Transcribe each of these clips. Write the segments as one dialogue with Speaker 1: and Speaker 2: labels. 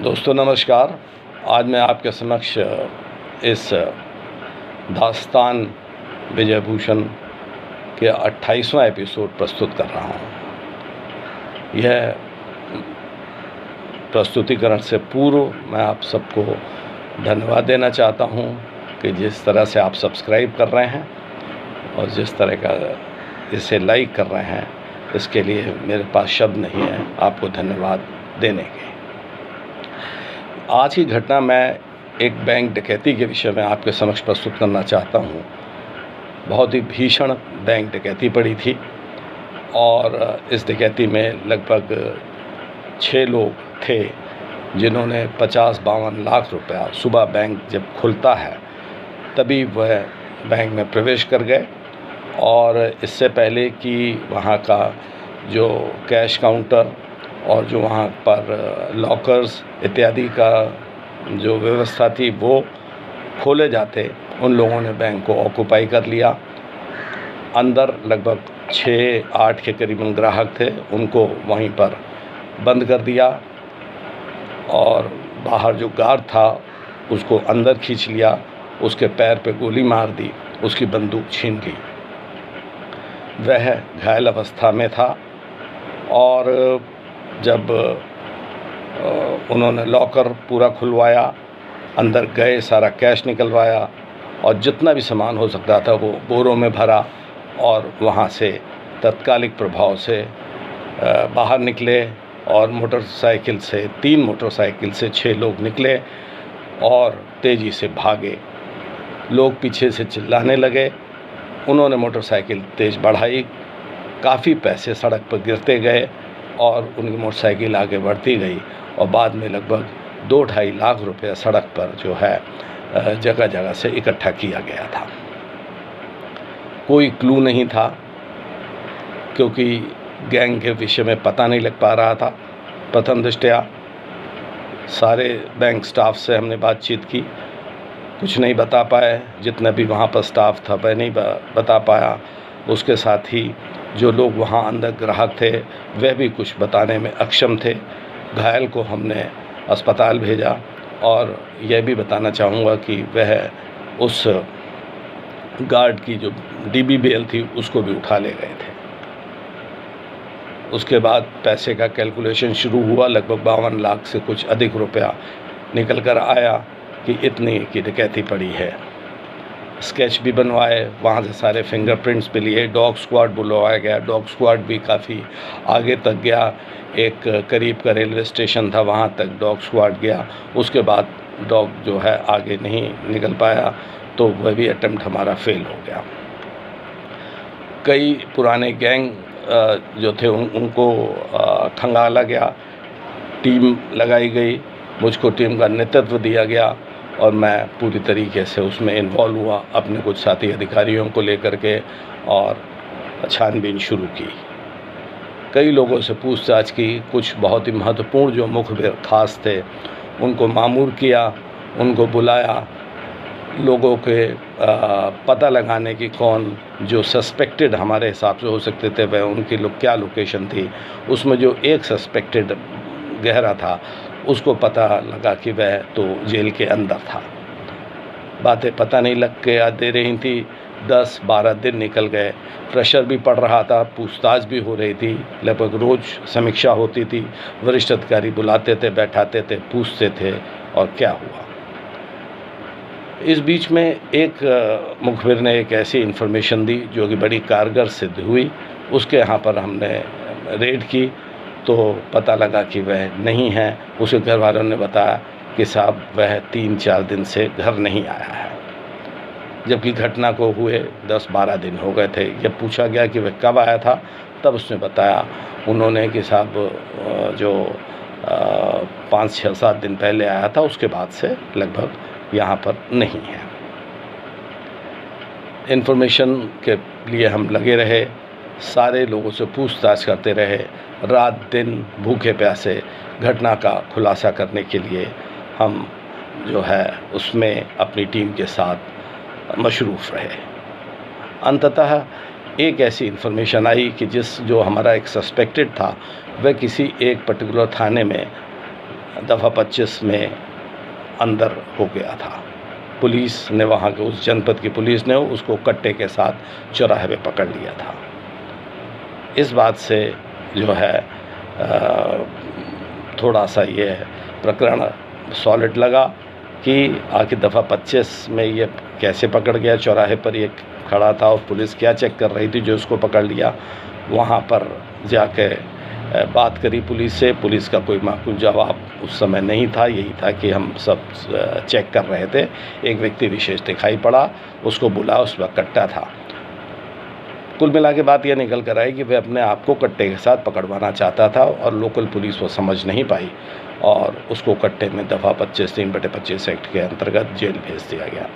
Speaker 1: दोस्तों नमस्कार। आज मैं आपके समक्ष इस दास्तान विजय भूषण के 28वां एपिसोड प्रस्तुत कर रहा हूँ। यह प्रस्तुतिकरण से पूर्व मैं आप सबको धन्यवाद देना चाहता हूँ कि जिस तरह से आप सब्सक्राइब कर रहे हैं और जिस तरह का इसे लाइक कर रहे हैं, इसके लिए मेरे पास शब्द नहीं है आपको धन्यवाद देने के। आज की घटना मैं एक बैंक डकैती के विषय में आपके समक्ष प्रस्तुत करना चाहता हूँ। बहुत ही भीषण बैंक डकैती पड़ी थी और इस डकैती में लगभग 6 लोग थे जिन्होंने 50-52 लाख रुपया सुबह बैंक जब खुलता है तभी वह बैंक में प्रवेश कर गए और इससे पहले कि वहाँ का जो कैश काउंटर और जो वहाँ पर लॉकर्स इत्यादि का जो व्यवस्था थी वो खोले जाते, उन लोगों ने बैंक को ऑक्यूपाई कर लिया। अंदर लगभग 6-8 के करीबन ग्राहक थे, उनको वहीं पर बंद कर दिया और बाहर जो गार्ड था उसको अंदर खींच लिया, उसके पैर पे गोली मार दी, उसकी बंदूक छीन ली। वह घायल अवस्था में था और जब उन्होंने लॉकर पूरा खुलवाया, अंदर गए, सारा कैश निकलवाया और जितना भी सामान हो सकता था वो बोरों में भरा और वहाँ से तत्कालिक प्रभाव से बाहर निकले और मोटरसाइकिल से 3 मोटरसाइकिल से 6 लोग निकले और तेज़ी से भागे। लोग पीछे से चिल्लाने लगे, उन्होंने मोटरसाइकिल तेज़ बढ़ाई, काफ़ी पैसे सड़क पर गिरते गए और उनकी मोटरसाइकिल आगे बढ़ती गई और बाद में लगभग 2-2.5 लाख रुपया सड़क पर जो है जगह जगह से इकट्ठा किया गया था। कोई क्लू नहीं था क्योंकि गैंग के विषय में पता नहीं लग पा रहा था। प्रथम दृष्टया सारे बैंक स्टाफ से हमने बातचीत की, कुछ नहीं बता पाए। जितना भी वहाँ पर स्टाफ था वह नहीं बता पाया। उसके साथ ही जो लोग वहाँ अंदर ग्राहक थे वह भी कुछ बताने में अक्षम थे। घायल को हमने अस्पताल भेजा और यह भी बताना चाहूँगा कि वह उस गार्ड की जो डीबी बेल थी उसको भी उठा ले गए थे। उसके बाद पैसे का कैलकुलेशन शुरू हुआ। लगभग 52 लाख से कुछ अधिक रुपया निकल कर आया कि इतनी की डकैती पड़ी है। स्केच भी बनवाए, वहाँ से सारे फिंगरप्रिंट्स भी लिए। डॉग स्क्वाड बुलवाया गया, डॉग स्क्वाड भी काफ़ी आगे तक गया। एक करीब का रेलवे स्टेशन था, वहाँ तक डॉग स्क्वाड गया। उसके बाद डॉग जो है आगे नहीं निकल पाया तो वह भी अटेम्प्ट हमारा फेल हो गया। कई पुराने गैंग जो थे उनको खंगाला गया, टीम लगाई गई, मुझको टीम का नेतृत्व दिया गया और मैं पूरी तरीके से उसमें इन्वॉल्व हुआ अपने कुछ साथी अधिकारियों को लेकर के और छानबीन शुरू की। कई लोगों से पूछताछ की। कुछ बहुत ही महत्वपूर्ण जो मुखबिर खास थे उनको मामूर किया, उनको बुलाया। लोगों के पता लगाने की कौन जो सस्पेक्टेड हमारे हिसाब से हो सकते थे वह उनकी क्या लोकेशन थी। उसमें जो एक सस्पेक्टेड गहरा था उसको पता लगा कि वह तो जेल के अंदर था। बातें पता नहीं लग के दे रही थी। 10-12 दिन निकल गए। प्रेशर भी पड़ रहा था, पूछताछ भी हो रही थी। लगभग रोज़ समीक्षा होती थी। वरिष्ठ अधिकारी बुलाते थे, बैठाते थे, पूछते थे और क्या हुआ। इस बीच में एक मुखबिर ने एक ऐसी इन्फॉर्मेशन दी जो कि बड़ी कारगर सिद्ध हुई। उसके यहाँ पर हमने रेड की तो पता लगा कि वह नहीं है। उसके घर वालों ने बताया कि साहब वह 3-4 दिन से घर नहीं आया है, जबकि घटना को हुए 10-12 दिन हो गए थे। जब पूछा गया कि वह कब आया था तब उसने बताया उन्होंने कि साहब जो 5-6-7 दिन पहले आया था उसके बाद से लगभग यहाँ पर नहीं है। इन्फॉर्मेशन के लिए हम लगे रहे, सारे लोगों से पूछताछ करते रहे, रात दिन भूखे प्यासे घटना का खुलासा करने के लिए हम जो है उसमें अपनी टीम के साथ मशरूफ़ रहे। अंततः एक ऐसी इन्फॉर्मेशन आई कि जो हमारा एक सस्पेक्टेड था वह किसी एक पर्टिकुलर थाने में दफ़ा 25 में अंदर हो गया था। पुलिस ने, वहाँ के उस जनपद की पुलिस ने उसको कट्टे के साथ चौराहे पे पकड़ लिया था। इस बात से जो है थोड़ा सा ये प्रकरण सॉलिड लगा कि आखिर दफ़ा 25 में ये कैसे पकड़ गया, चौराहे पर ये खड़ा था और पुलिस क्या चेक कर रही थी जो उसको पकड़ लिया। वहाँ पर जाके बात करी पुलिस से, पुलिस का कोई माकूल जवाब उस समय नहीं था, यही था कि हम सब चेक कर रहे थे। एक व्यक्ति विशेष दिखाई पड़ा, उसको बुला, उस वक्त कट्टा था। कुल मिला के बात यह निकल कर आई कि वह अपने आप को कट्टे के साथ पकड़वाना चाहता था और लोकल पुलिस वो समझ नहीं पाई और उसको कट्टे में दफ़ा 25 3/25 एक्ट के अंतर्गत जेल भेज दिया गया।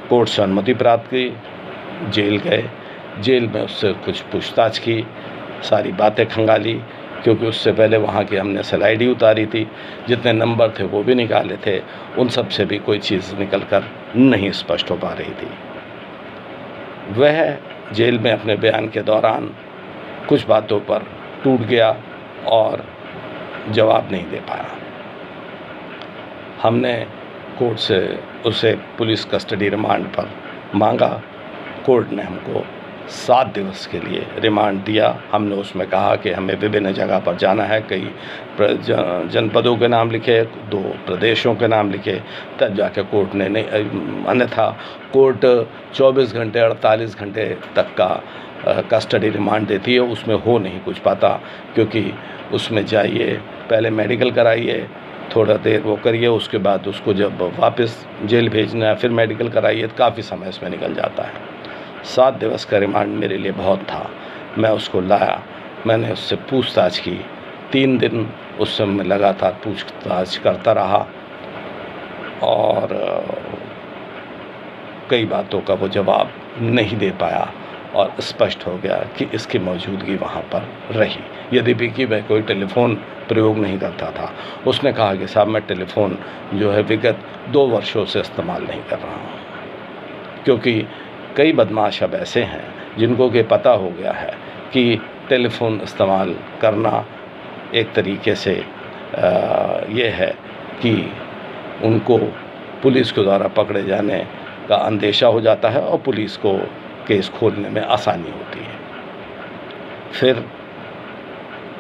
Speaker 1: कोर्ट से अनुमति प्राप्त की, जेल गए। जेल में उससे कुछ पूछताछ की, सारी बातें खंगाली, क्योंकि उससे पहले वहाँ की हमने SLID उतारी थी, जितने नंबर थे वो भी निकाले थे, उन सब से भी कोई चीज़ निकल कर नहीं स्पष्ट हो पा रही थी। वह जेल में अपने बयान के दौरान कुछ बातों पर टूट गया और जवाब नहीं दे पाया। हमने कोर्ट से उसे पुलिस कस्टडी रिमांड पर मांगा। कोर्ट ने हमको 7 दिवस के लिए रिमांड दिया। हमने उसमें कहा कि हमें विभिन्न जगह पर जाना है, कई जनपदों के नाम लिखे, 2 प्रदेशों के नाम लिखे, तब जाके कोर्ट ने नहीं, अन्यथा कोर्ट 24 घंटे 48 घंटे तक का कस्टडी रिमांड देती है। उसमें हो नहीं कुछ पाता, क्योंकि उसमें जाइए, पहले मेडिकल कराइए, थोड़ा देर वो करिए, उसके बाद उसको जब वापस जेल भेजना है फिर मेडिकल कराइए, तो काफ़ी समय इसमें निकल जाता है। 7 दिवस का रिमांड मेरे लिए बहुत था। मैं उसको लाया, मैंने उससे पूछताछ की, 3 दिन उससे मैं लगातार पूछताछ करता रहा और कई बातों का वो जवाब नहीं दे पाया और स्पष्ट हो गया कि इसकी मौजूदगी वहाँ पर रही। यदि भी कि वह कोई टेलीफोन प्रयोग नहीं करता था। उसने कहा कि साहब मैं टेलीफोन जो है विगत 2 वर्षों से इस्तेमाल नहीं कर रहा हूँ, क्योंकि कई बदमाश अब ऐसे हैं जिनको कि पता हो गया है कि टेलीफोन इस्तेमाल करना एक तरीके से ये है कि उनको पुलिस के द्वारा पकड़े जाने का अंदेशा हो जाता है और पुलिस को केस खोलने में आसानी होती है। फिर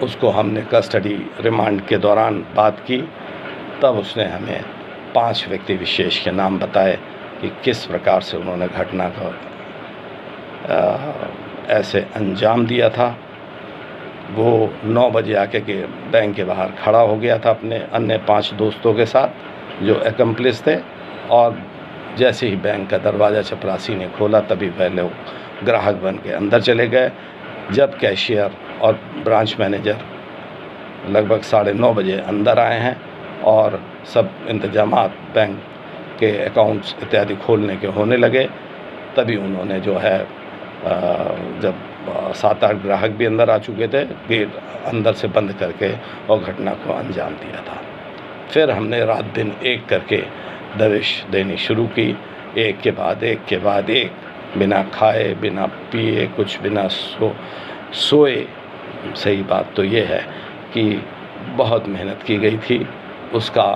Speaker 1: उसको हमने कस्टडी रिमांड के दौरान बात की, तब उसने हमें 5 व्यक्ति विशेष के नाम बताए कि किस प्रकार से उन्होंने घटना को ऐसे अंजाम दिया था। वो 9 बजे आके के बैंक के बाहर खड़ा हो गया था अपने अन्य 5 दोस्तों के साथ जो एकम्प्लिस थे, और जैसे ही बैंक का दरवाज़ा चपरासी ने खोला तभी वह लोग ग्राहक बन के अंदर चले गए। जब कैशियर और ब्रांच मैनेजर लगभग 9:30 बजे अंदर आए हैं और सब इंतजामात बैंक के अकाउंट्स इत्यादि खोलने के होने लगे, तभी उन्होंने जो है जब 7-8 ग्राहक भी अंदर आ चुके थे, गेट अंदर से बंद करके और घटना को अंजाम दिया था। फिर हमने रात दिन एक करके दबिश देनी शुरू की, एक के बाद एक, बिना खाए बिना पिए, कुछ बिना सोए। सही बात तो ये है कि बहुत मेहनत की गई थी। उसका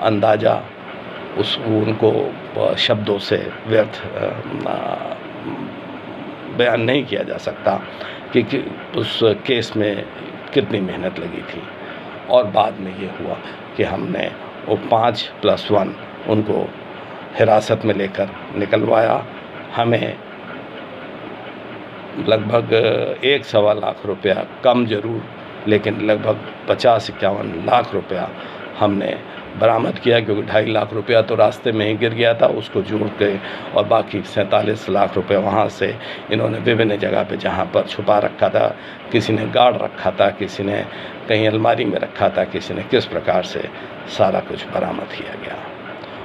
Speaker 1: अंदाज़ा उनको शब्दों से व्यर्थ बयान नहीं किया जा सकता कि उस केस में कितनी मेहनत लगी थी। और बाद में ये हुआ कि हमने वो 5+1 उनको हिरासत में लेकर निकलवाया। हमें लगभग 1-1.25 लाख रुपया, कम ज़रूर, लेकिन लगभग 50-51 लाख रुपया हमने बरामद किया, क्योंकि 2.5 लाख रुपया तो रास्ते में ही गिर गया था, उसको जोड़ के, और बाकी 47 लाख रुपये वहाँ से इन्होंने विभिन्न जगह पे जहाँ पर छुपा रखा था, किसी ने गाड़ रखा था, किसी ने कहीं अलमारी में रखा था, किसी ने किस प्रकार से, सारा कुछ बरामद किया गया।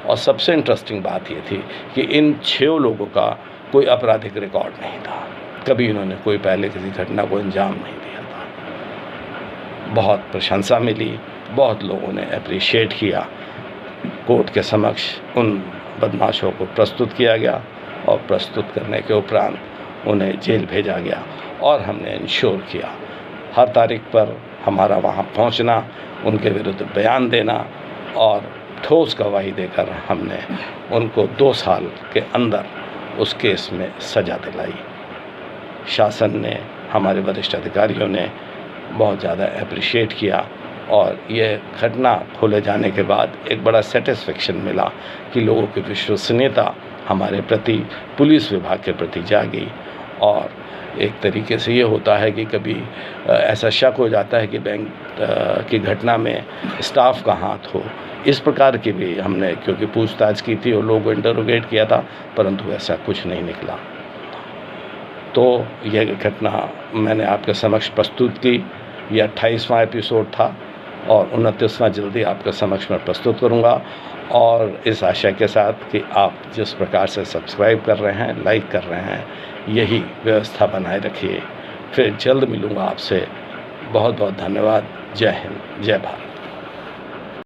Speaker 1: और सबसे इंटरेस्टिंग बात ये थी कि इन 6 लोगों का कोई आपराधिक रिकॉर्ड नहीं था, कभी इन्होंने कोई पहले किसी घटना को अंजाम नहीं दिया था। बहुत प्रशंसा मिली, बहुत लोगों ने अप्रिशिएट किया। कोर्ट के समक्ष उन बदमाशों को प्रस्तुत किया गया और प्रस्तुत करने के उपरांत उन्हें जेल भेजा गया और हमने इंश्योर किया हर तारीख पर हमारा वहाँ पहुँचना, उनके विरुद्ध बयान देना और ठोस गवाही देकर हमने उनको 2 साल के अंदर उस केस में सज़ा दिलाई। शासन ने, हमारे वरिष्ठ अधिकारियों ने बहुत ज़्यादा एप्रिशिएट किया और ये घटना खोले जाने के बाद एक बड़ा सेटिस्फेक्शन मिला कि लोगों की विश्वसनीयता हमारे प्रति, पुलिस विभाग के प्रति जागी। और एक तरीके से ये होता है कि कभी ऐसा शक हो जाता है कि बैंक की घटना में स्टाफ का हाथ हो, इस प्रकार की भी हमने क्योंकि पूछताछ की थी और लोगों को इंटरोगेट किया था, परंतु ऐसा कुछ नहीं निकला। तो यह घटना मैंने आपके समक्ष प्रस्तुत की। यह 28वां एपिसोड था और 29वां जल्दी आपके समक्ष में प्रस्तुत करूंगा, और इस आशय के साथ कि आप जिस प्रकार से सब्सक्राइब कर रहे हैं, लाइक कर रहे हैं, यही व्यवस्था बनाए रखिए। फिर जल्द मिलूंगा आपसे। बहुत बहुत धन्यवाद। जय हिंद, जय भारत।